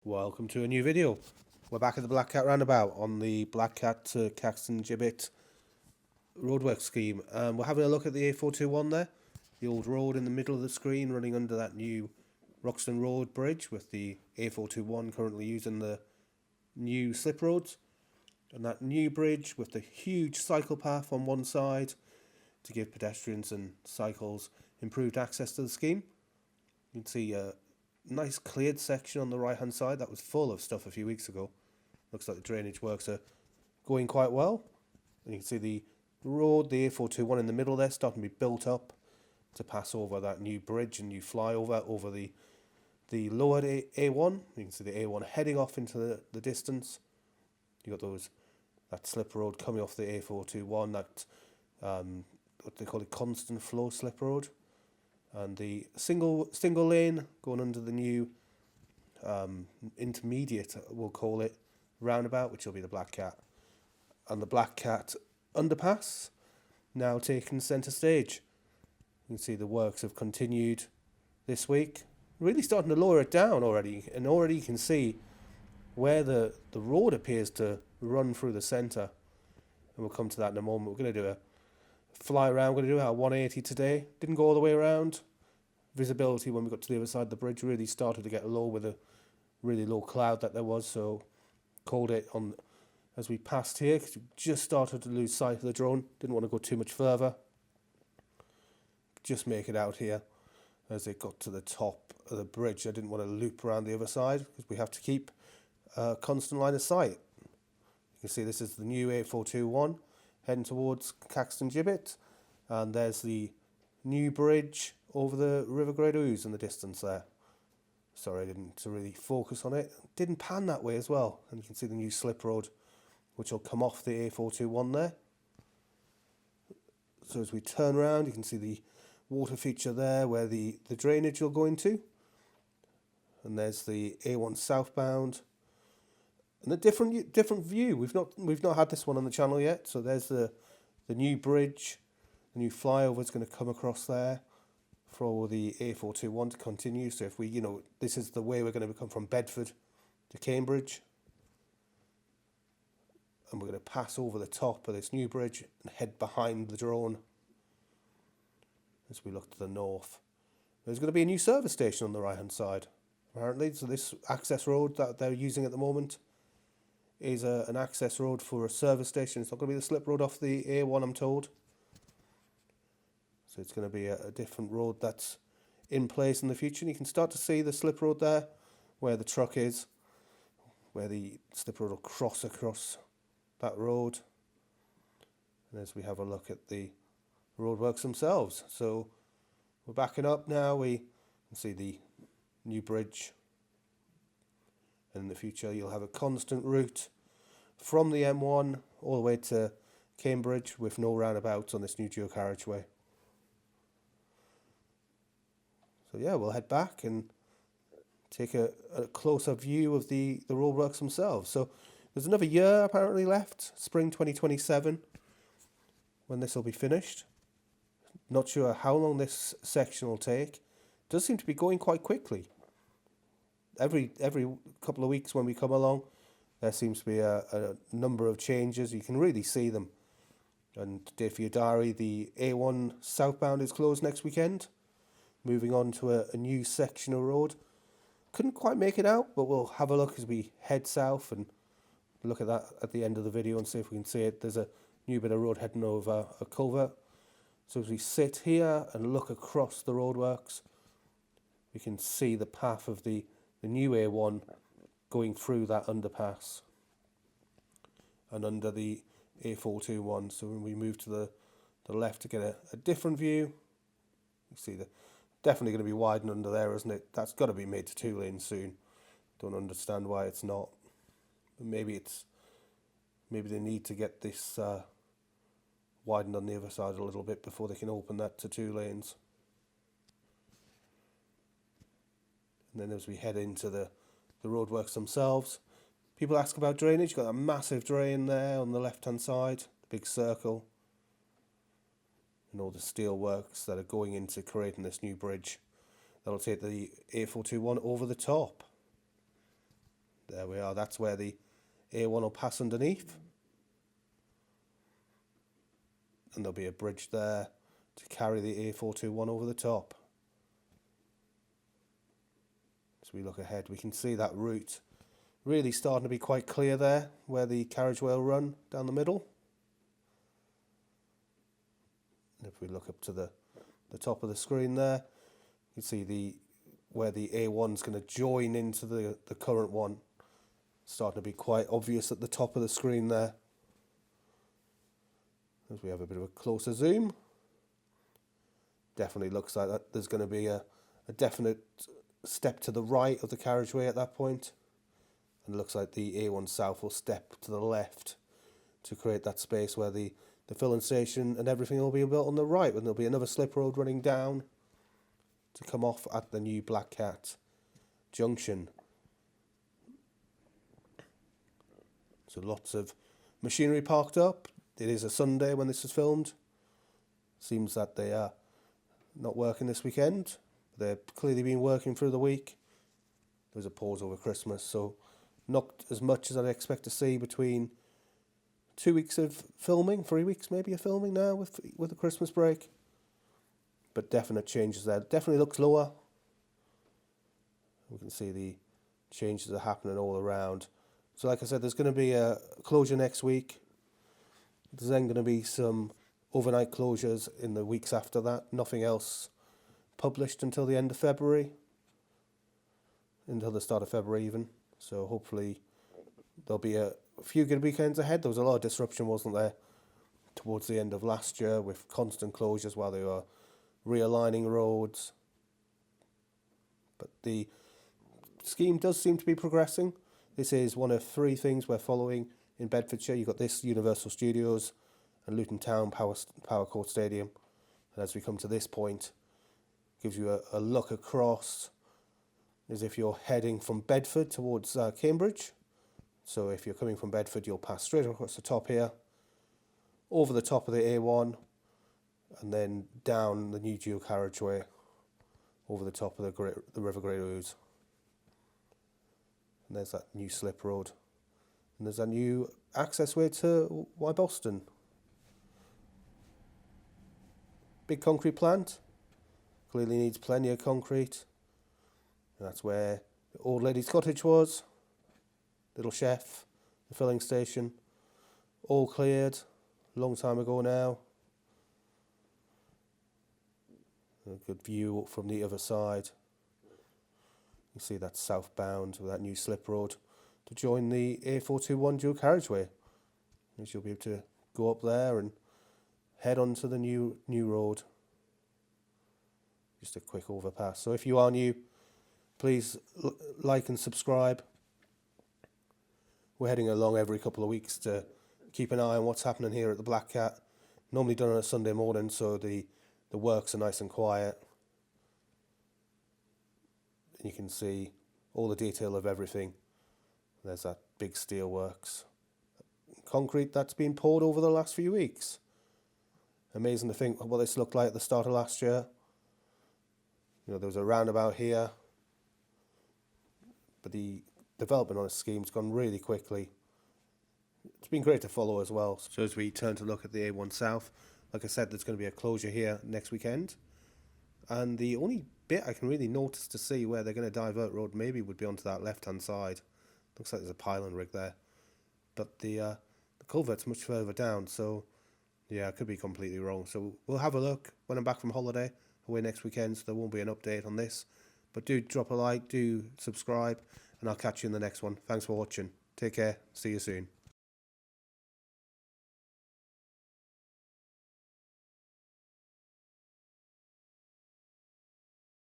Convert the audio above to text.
Welcome to a new video. We're back at the Black Cat Roundabout on the Black Cat to Caxton Gibbet roadwork scheme. We're having a look at the A421 there, the old road in the middle of the screen running under that new Roxton Road bridge, with the A421 currently using the new slip roads, and that new bridge with the huge cycle path on one side to give pedestrians and cycles improved access to the scheme. You can see nice cleared section on the right hand side that was full of stuff a few weeks ago. Looks like the drainage works are going quite well. And you can see the road, the A421 in the middle there, starting to be built up to pass over that new bridge and new flyover over the lowered A1. You can see the A1 heading off into the distance. You got that slip road coming off the A421, that what they call it, constant flow slip road. And the single lane going under the new intermediate, we'll call it, roundabout, which will be the Black Cat. And the Black Cat underpass now taking centre stage. You can see the works have continued this week, really starting to lower it down already, and already you can see where the road appears to run through the centre. And we'll come to that in a moment. We're going to do a fly around. We're going to do our 180 today. Didn't go all the way around. Visibility when we got to the other side of the bridge really started to get low with a really low cloud that there was, so called it on as we passed here because we just started to lose sight of the drone. Didn't want to go too much further. Just make it out here as it got to the top of the bridge. I didn't want to loop around the other side because we have to keep a constant line of sight. You can see this is the new A421 heading towards Caxton Gibbet, and there's the new bridge over the River Great Ouse in the distance there. Sorry, I didn't really focus on it. Didn't pan that way as well. And you can see the new slip road, which will come off the A421 there. So as we turn around, you can see the water feature there where the drainage will go into. And there's the A1 southbound. And a different view. We've not had this one on the channel yet. So there's the new bridge. The new flyover is going to come across there for the A421 to continue. So if we, this is the way we're going to come from Bedford to Cambridge. And we're going to pass over the top of this new bridge and head behind the drone as we look to the north. There's going to be a new service station on the right hand side, apparently. So this access road that they're using at the moment is an access road for a service station. It's not going to be the slip road off the A1, I'm told. So it's going to be a different road that's in place in the future. And you can start to see the slip road there, where the truck is, where the slip road will cross across that road. And as we have a look at the roadworks themselves. So we're backing up now. We can see the new bridge. And in the future, you'll have a constant route from the M1 all the way to Cambridge with no roundabouts on this new dual carriageway. So yeah, we'll head back and take a closer view of the roadworks themselves. So there's another year apparently left, spring 2027, when this will be finished. Not sure how long this section will take. It does seem to be going quite quickly. Every couple of weeks when we come along, there seems to be a number of changes. You can really see them. And today for your diary, the A1 southbound is closed next weekend. Moving on to a new section of road. Couldn't quite make it out, but we'll have a look as we head south and look at that at the end of the video and see if we can see it. There's a new bit of road heading over a culvert. So as we sit here and look across the roadworks, we can see the path of the new A1 going through that underpass and under the A421. So when we move to the left to get a different view, you see the definitely going to be widened under there, isn't it? That's got to be made to 2 lanes soon. Don't understand why it's not. But maybe they need to get this widened on the other side a little bit before they can open that to 2 lanes. And then as we head into the roadworks themselves, people ask about drainage. You've got a massive drain there on the left hand side, the big circle. And all the steel works that are going into creating this new bridge that'll take the A421 over the top. There we are. That's where the A1 will pass underneath. And there'll be a bridge there to carry the A421 over the top. As we look ahead, we can see that route really starting to be quite clear there, where the carriageway will run down the middle. And if we look up to the top of the screen there, you can see where the A1's going to join into the current one. Starting to be quite obvious at the top of the screen there. As we have a bit of a closer zoom, definitely looks like that there's going to be a definite step to the right of the carriageway at that point. And it looks like the A1 South will step to the left to create that space where the filling station and everything will be built on the right, and there'll be another slip road running down to come off at the new Black Cat junction. So lots of machinery parked up. It is a Sunday when this is filmed. Seems that they are not working this weekend. They've clearly been working through the week. There's a pause over Christmas, so not as much as I'd expect to see between 2 weeks of filming, 3 weeks maybe of filming now with the Christmas break. But definite changes there. Definitely looks lower. We can see the changes are happening all around. So like I said, there's going to be a closure next week. There's then going to be some overnight closures in the weeks after that. Nothing else published until the end of February. Until the start of February even. So hopefully there'll be a few good weekends ahead. There was a lot of disruption, wasn't there, towards the end of last year with constant closures while they were realigning roads. But the scheme does seem to be progressing. This is one of 3 things we're following in Bedfordshire. You've got this Universal Studios and Luton Town Power Court Stadium. And as we come to this point, it gives you a look across as if you're heading from Bedford towards Cambridge. So if you're coming from Bedford, you'll pass straight across the top here, over the top of the A1, and then down the new dual carriageway over the top of the River Grey Ouse. And there's that new slip road. And there's that new accessway to Y Boston. Big concrete plant. Clearly needs plenty of concrete. And that's where the old lady's cottage was. Little chef, the filling station. All cleared. A long time ago now. A good view from the other side. You see that southbound with that new slip road to join the A421 dual carriageway. Which you'll be able to go up there and head onto the new road. Just a quick overpass. So if you are new, please like and subscribe. We're heading along every couple of weeks to keep an eye on what's happening here at the Black Cat. Normally done on a Sunday morning, so the works are nice and quiet. And you can see all the detail of everything. There's that big steel works. Concrete that's been poured over the last few weeks. Amazing to think what this looked like at the start of last year. You know, there was a roundabout here. But the development on a scheme's gone really quickly. It's been great to follow as well. So as we turn to look at the A1 South, like I said, there's going to be a closure here next weekend. And the only bit I can really notice to see where they're going to divert road maybe would be onto that left-hand side. Looks like there's a pylon rig there. But the culvert's much further down, so yeah, I could be completely wrong. So we'll have a look when I'm back from holiday, away next weekend, so there won't be an update on this. But do drop a like, do subscribe, and I'll catch you in the next one. Thanks for watching. Take care. See you soon.